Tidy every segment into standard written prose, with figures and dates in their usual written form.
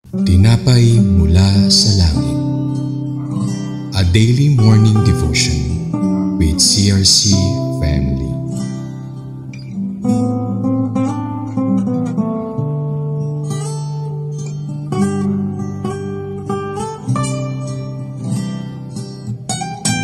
Tinapay mula sa langit. A daily morning devotion with CRC Family.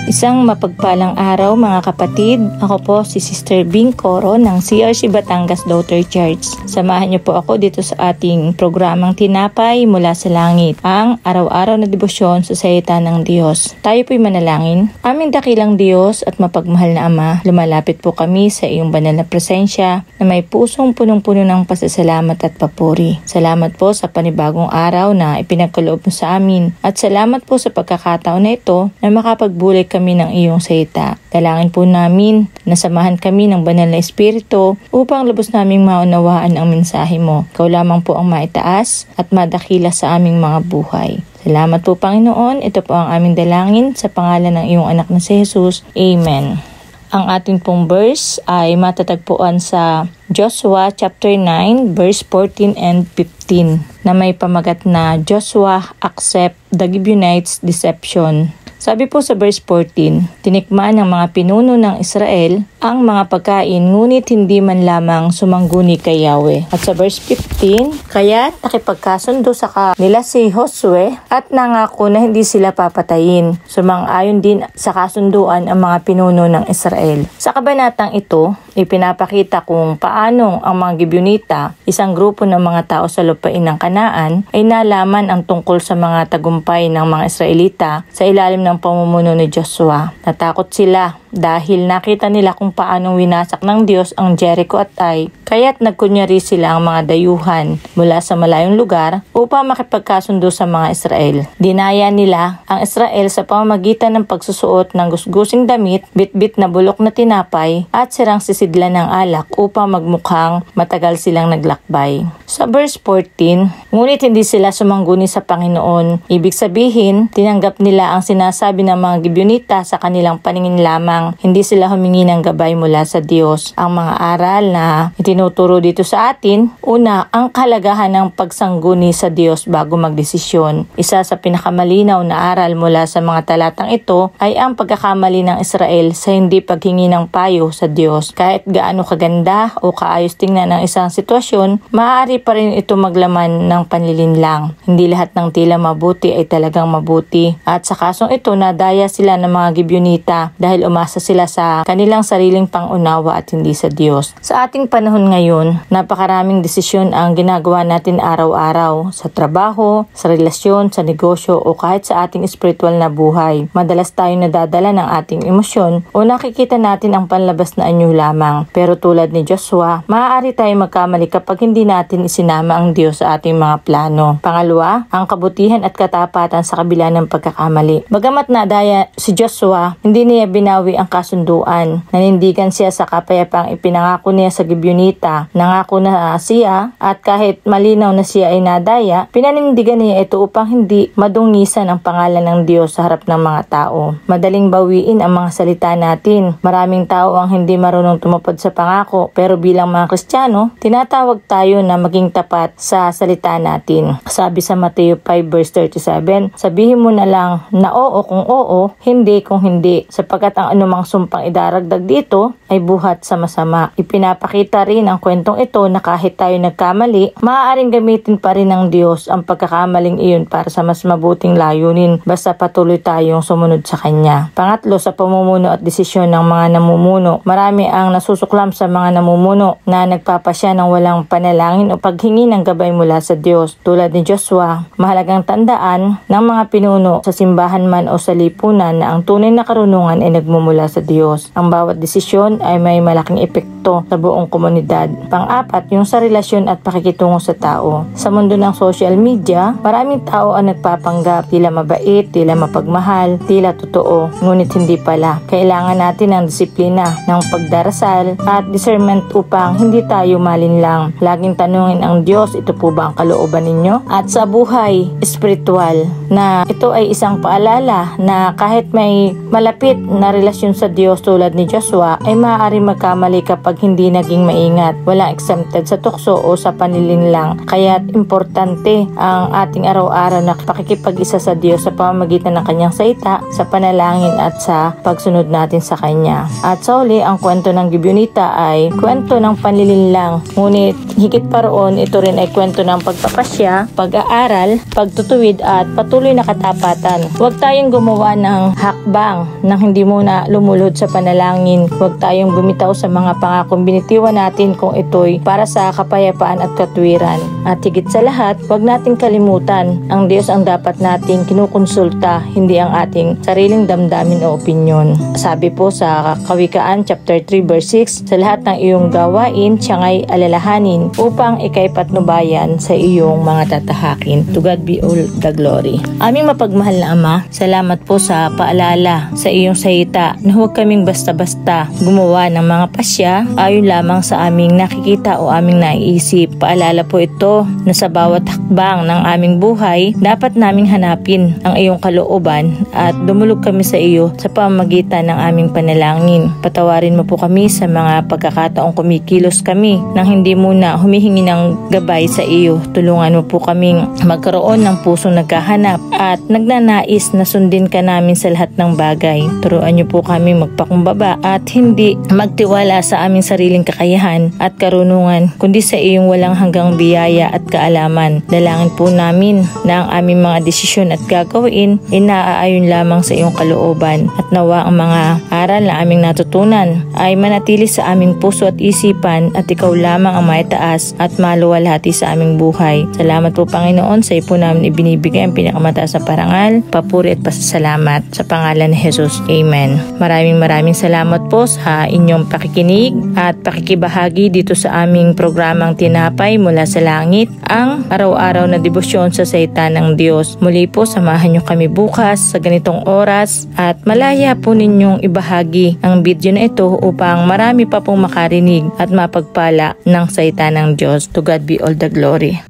Isang mapagpalang araw mga kapatid. Ako po si Sister Bing Coro ng CRC Batangas Daughter Church. Samahan niyo po ako dito sa ating programang Tinapay mula sa Langit, ang araw-araw na debosyon sa salita ng Diyos. Tayo po'y manalangin. Aming dakilang Diyos at mapagmahal na Ama, lumalapit po kami sa iyong banal na presensya na may pusong punong-puno ng pasasalamat at papuri. Salamat po sa panibagong araw na ipinagkaloob mo sa amin at salamat po sa pagkakataon na ito na makapagbulay kami ng iyong salita. Dalangin po namin na samahan kami ng banal na Espiritu upang lubos naming maunawaan ang mensahe mo. Ikaw lamang po ang maitaas at madakila sa aming mga buhay. Salamat po Panginoon. Ito po ang aming dalangin sa pangalan ng iyong anak na si Jesus. Amen. Ang ating pong verse ay matatagpuan sa Joshua chapter 9 verse 14 and 15 na may pamagat na Joshua accept the Gibeonites' deception. Sabi po sa verse 14, tinikman ng mga pinuno ng Israel ang mga pagkain ngunit hindi man lamang sumangguni kay Yahweh. At sa verse 15, kaya't nakipagkasundo sa kanila si Josue at nangako na hindi sila papatayin. Sumang-ayon din sa kasunduan ang mga pinuno ng Israel. Sa kabanatang ito, ipinapakita kung paano ang mga Gibeonita, isang grupo ng mga tao sa lupain ng Kanaan, ay nalaman ang tungkol sa mga tagumpay ng mga Israelita sa ilalim ng pamumuno ni Joshua. Natakot sila dahil nakita nila kung paanong winasak ng Diyos ang Jericho at Ai, kaya't nagkunyari sila ang mga dayuhan mula sa malayong lugar upang makipagkasundo sa mga Israel. Dinaya nila ang Israel sa pamamagitan ng pagsusuot ng gusgusing damit, bitbit na bulok na tinapay at sirang sisidlan ng alak upang magmukhang matagal silang naglakbay. Sa verse 14, ngunit hindi sila sumangguni sa Panginoon. Ibig sabihin, tinanggap nila ang sinasabi ng mga Gibeonita sa kanilang paningin lamang. Hindi sila humingi ng gabay mula sa Diyos. Ang mga aral na itinuturo dito sa atin, una, ang kahalagahan ng pagsangguni sa Diyos bago magdesisyon. Isa sa pinakamalinaw na aral mula sa mga talatang ito ay ang pagkakamali ng Israel sa hindi paghingi ng payo sa Diyos. Kahit gaano kaganda o kaayos tingnan ng isang sitwasyon, maaari pa rin ito maglaman ng panlilinlang. Hindi lahat ng tila mabuti ay talagang mabuti. At sa kasong ito, nadaya sila ng mga Gibeonita dahil umasa sila sa kanilang sariling pangunawa at hindi sa Diyos. Sa ating panahon ngayon, napakaraming desisyon ang ginagawa natin araw-araw sa trabaho, sa relasyon, sa negosyo o kahit sa ating spiritual na buhay. Madalas tayong nadadala ng ating emosyon o nakikita natin ang panlabas na anyo lamang. Pero tulad ni Joshua, maaari tayong magkamali kapag hindi natin isinama ang Diyos sa ating mga plano. Pangalawa, ang kabutihan at katapatan sa kabila ng pagkakamali. Bagamat nadaya si Joshua, hindi niya binawi ang kasunduan. Nanindigan siya sa kapayapaang ipinangako niya sa Gibeonita. Nangako na siya at kahit malinaw na siya ay nadaya, pinanindigan niya ito upang hindi madungisan ang pangalan ng Diyos sa harap ng mga tao. Madaling bawiin ang mga salita natin. Maraming tao ang hindi marunong tumupad sa pangako, pero bilang mga Kristiyano, tinatawag tayo na maging tapat sa salita natin. Sabi sa Mateo 5 verse 37, sabihin mo na lang na oo kung oo, hindi kung hindi, sapagkat ang anumang sumpang idaragdag dito ay buhat sa masama. Ipinapakita rin ang kwentong ito na kahit tayo nagkamali, maaaring gamitin pa rin ng Diyos ang pagkakamaling iyon para sa mas mabuting layunin basta patuloy tayong sumunod sa Kanya. Pangatlo, sa pamumuno at desisyon ng mga namumuno. Marami ang nasusuklam sa mga namumuno na nagpapasya ng walang panalangin o paghingi ng gabay mula sa Diyos. Tulad ni Joshua, mahalagang tandaan ng mga pinuno sa simbahan man o sa lipunan na ang tunay na karunungan ay nagmumula sa Diyos. Ang bawat desisyon ay may malaking epekto sa buong komunidad. Pang-apat, yung sa relasyon at pakikitungo sa tao. Sa mundo ng social media, maraming tao ang nagpapanggap, tila mabait, tila mapagmahal, tila totoo, ngunit hindi pala. Kailangan natin ng disiplina, ng pagdarasal at discernment upang hindi tayo malinlang. Laging tanungin ang Diyos, ito po ba ang kalooban ninyo? At sa buhay espiritual, na ito ay isang paalala na kahit may malapit na relasyon sa Diyos tulad ni Joshua, ay maaari magkamali kapag kapag hindi naging maingat. Walang exempted sa tukso o sa panlilinlang. Kaya't importante ang ating araw-araw na pakikipag-isa sa Diyos sa pamamagitan ng kanyang salita, sa panalangin at sa pagsunod natin sa kanya. At sa uli, ang kwento ng Gibeonita ay kwento ng panlilinlang. Ngunit higit pa roon, ito rin ay kwento ng pagpapasya, pag-aaral, pagtutuwid at patuloy na katapatan. Huwag tayong gumawa ng hakbang nang hindi muna lumulod sa panalangin. Huwag tayong bumitaw sa mga pangakong binitiwan natin kung ito'y para sa kapayapaan at katwiran. At higit sa lahat, huwag nating kalimutan, ang Diyos ang dapat nating kinukonsulta, hindi ang ating sariling damdamin o opinyon. Sabi po sa Kawikaan chapter 3 verse 6, sa lahat ng iyong gawain, siya ngay alalahanin upang ikay patnubayan sa iyong mga tatahakin. To God be all the glory. Aming mapagmahal na Ama, salamat po sa paalala sa iyong salita na huwag kaming basta-basta gumawa ng mga pasya ayon lamang sa aming nakikita o aming naiisip. Paalala po ito na sa bawat hakbang ng aming buhay, dapat naming hanapin ang iyong kalooban at dumulog kami sa iyo sa pamamagitan ng aming panalangin. Patawarin mo po kami sa mga pagkakataong kumikilos kami nang hindi muna humihingi ng gabay sa iyo. Tulungan mo po kaming magkaroon ng pusong naghahanap at nagnanais na sundin ka namin sa lahat ng bagay. Turuan niyo po kami magpakumbaba at hindi magtiwala sa aming sariling kakayahan at karunungan, kundi sa iyong walang hanggang biyaya at kaalaman. Dalangin po namin na ang aming mga desisyon at gagawin ay naaayon lamang sa iyong kalooban at nawa ang mga aral na aming natutunan ay manatili sa aming puso at isipan at ikaw lamang ang maitaas at maluwalhati sa aming buhay. Salamat po Panginoon, sa iyo po namin ibinibigay ang pinakamataas na parangal, papuri at pasasalamat sa pangalan ni Jesus. Amen. Maraming salamat po sa inyong pakikinig at pakikibahagi dito sa aming programang Tinapay Mula sa Langit, ang araw-araw na debosyon sa salita ng Diyos. Muli po, samahan niyo kami bukas sa ganitong oras at malaya po ninyong ibahagi ang video na ito upang marami pa pong makarinig at mapagpala ng salita ng Diyos. To God be all the glory.